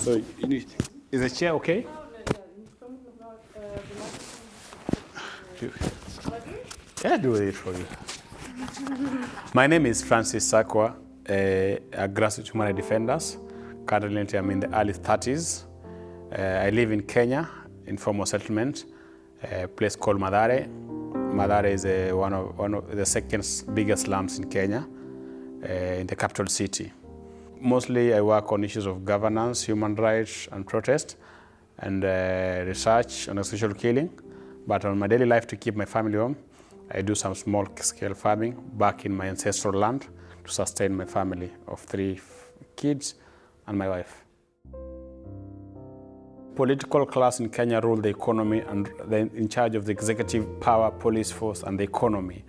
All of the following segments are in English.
So you need, is the chair okay? Yeah, do it for you. My name is Francis Sakwa, a grassroots human rights defenders. Currently, I'm in the early 30s. I live in Kenya, in formal settlement, a place called Mathare. Mathare is one of the second biggest slums in Kenya, in the capital city. Mostly, I work on issues of governance, human rights, and protest, and research on extrajudicial killing. But on my daily life, to keep my family home, I do some small-scale farming back in my ancestral land to sustain my family of 3 kids and my wife. Political class in Kenya rule the economy and they're in charge of the executive power, police force, and the economy.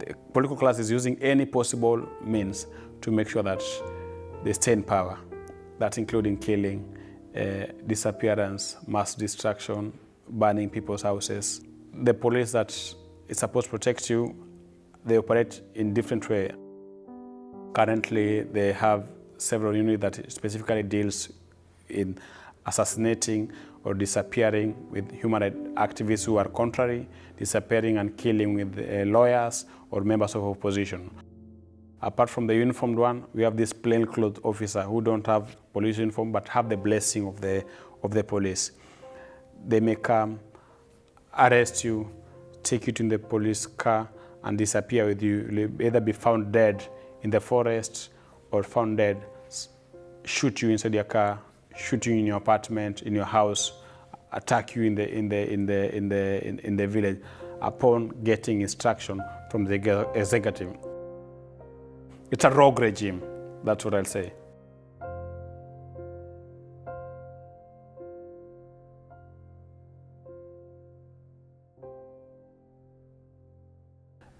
The political class is using any possible means to make sure that they stay in power. That's including killing, disappearance, mass destruction, burning people's houses. The police that is supposed to protect you, they operate in different ways. Currently, they have several units that specifically deals in assassinating or disappearing with human rights activists who are contrary, disappearing and killing with lawyers or members of opposition. Apart from the uniformed one, we have this plainclothes officer who don't have police uniform but have the blessing of the police. They may come, arrest you, take you to the police car and disappear with you. You'll either be found dead in the forest or found dead, shoot you inside your car, shoot you in your apartment, in your house, attack you in the village upon getting instruction from the executive. It's a rogue regime, that's what I'll say.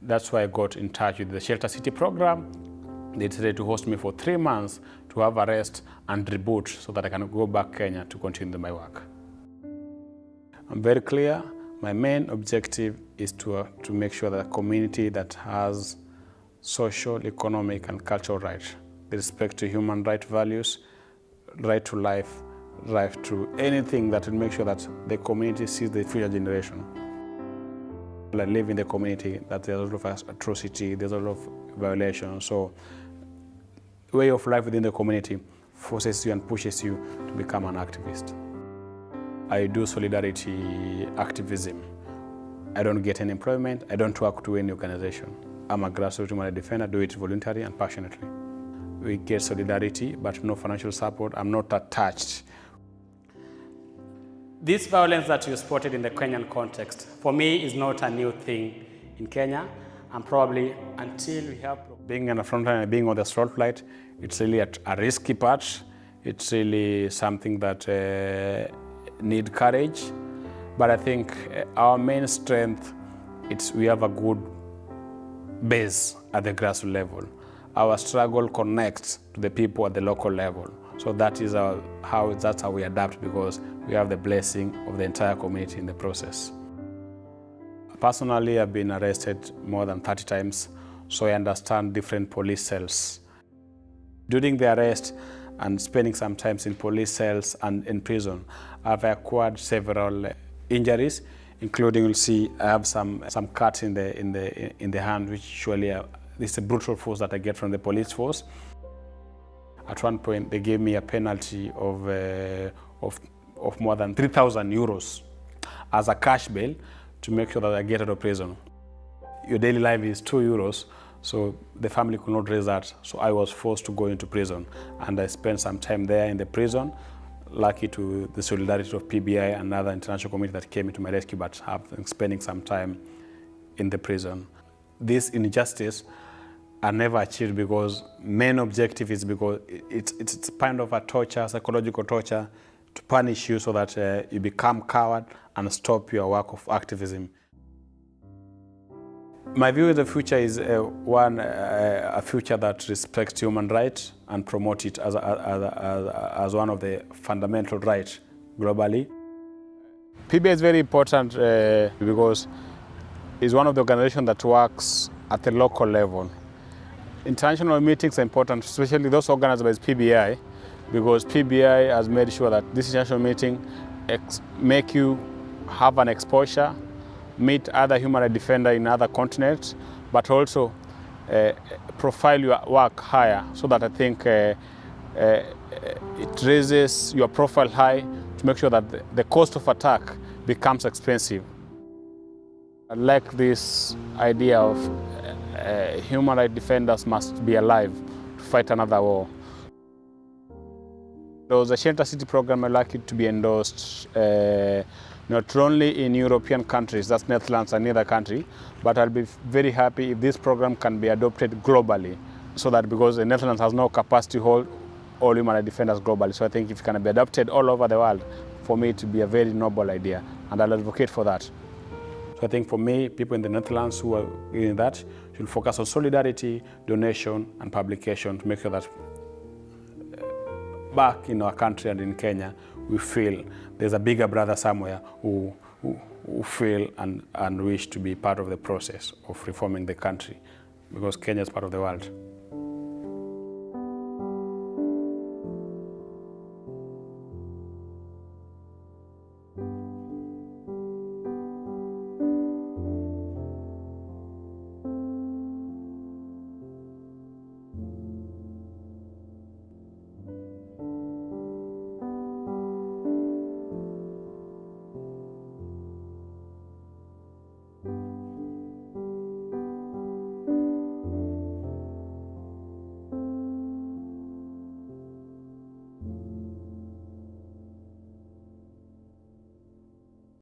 That's why I got in touch with the Shelter City program. They decided to host me for 3 months to have a rest and reboot so that I can go back to Kenya to continue my work. I'm very clear. My main objective is to make sure that a community that has social, economic, and cultural rights, with respect to human rights values, right to life, right to anything that will make sure that the community sees the future generation. I live in the community that there's a lot of atrocity, there's a lot of violations. So way of life within the community forces you and pushes you to become an activist. I do solidarity activism. I don't get any employment. I don't work to any organization. I'm a grassroots human rights defender, do it voluntarily and passionately. We get solidarity, but no financial support. I'm not attached. This violence that you spotted in the Kenyan context, for me, is not a new thing in Kenya. And probably until we have being on the front line and being on the assault flight, it's really a risky part. It's really something that needs courage. But I think our main strength, we have a good base at the grassroots level. Our struggle connects to the people at the local level. So that's how we adapt, because we have the blessing of the entire community in the process. Personally, I've been arrested more than 30 times, so I understand different police cells. During the arrest and spending some time in police cells and in prison, I've acquired several injuries, including, you'll see, I have some cuts in the hand, which surely this is a brutal force that I get from the police force. At one point, they gave me a penalty of more than 3,000 euros as a cash bail to make sure that I get out of prison. Your daily life is 2 euros, so the family could not raise that, so I was forced to go into prison. And I spent some time there in the prison, lucky to the solidarity of PBI and other international community that came into my rescue, but spending some time in the prison. This injustice are never achieved because main objective is because it's kind of a torture, psychological torture, to punish you so that you become coward and stop your work of activism. My view of the future is a future that respects human rights and promotes it as one of the fundamental rights globally. PBI is very important because it's one of the organizations that works at the local level. International meetings are important, especially those organized by PBI, because PBI has made sure that this international meeting make you have an exposure, meet other human rights defenders in other continents, but also profile your work higher, so that I think it raises your profile high to make sure that the cost of attack becomes expensive. I like this idea of human rights defenders must be alive to fight another war. There was a Shelter City program I'd like it to be endorsed not only in European countries, that's Netherlands and other country, but I'll be very happy if this program can be adopted globally, so that because the Netherlands has no capacity to hold all human rights defenders globally. So I think if it can be adopted all over the world, for me to be a very noble idea, and I'll advocate for that. So I think for me, people in the Netherlands who are in that should focus on solidarity, donation, and publication to make sure that back in our country and in Kenya, we feel there's a bigger brother somewhere who feel and wish to be part of the process of reforming the country, because Kenya is part of the world.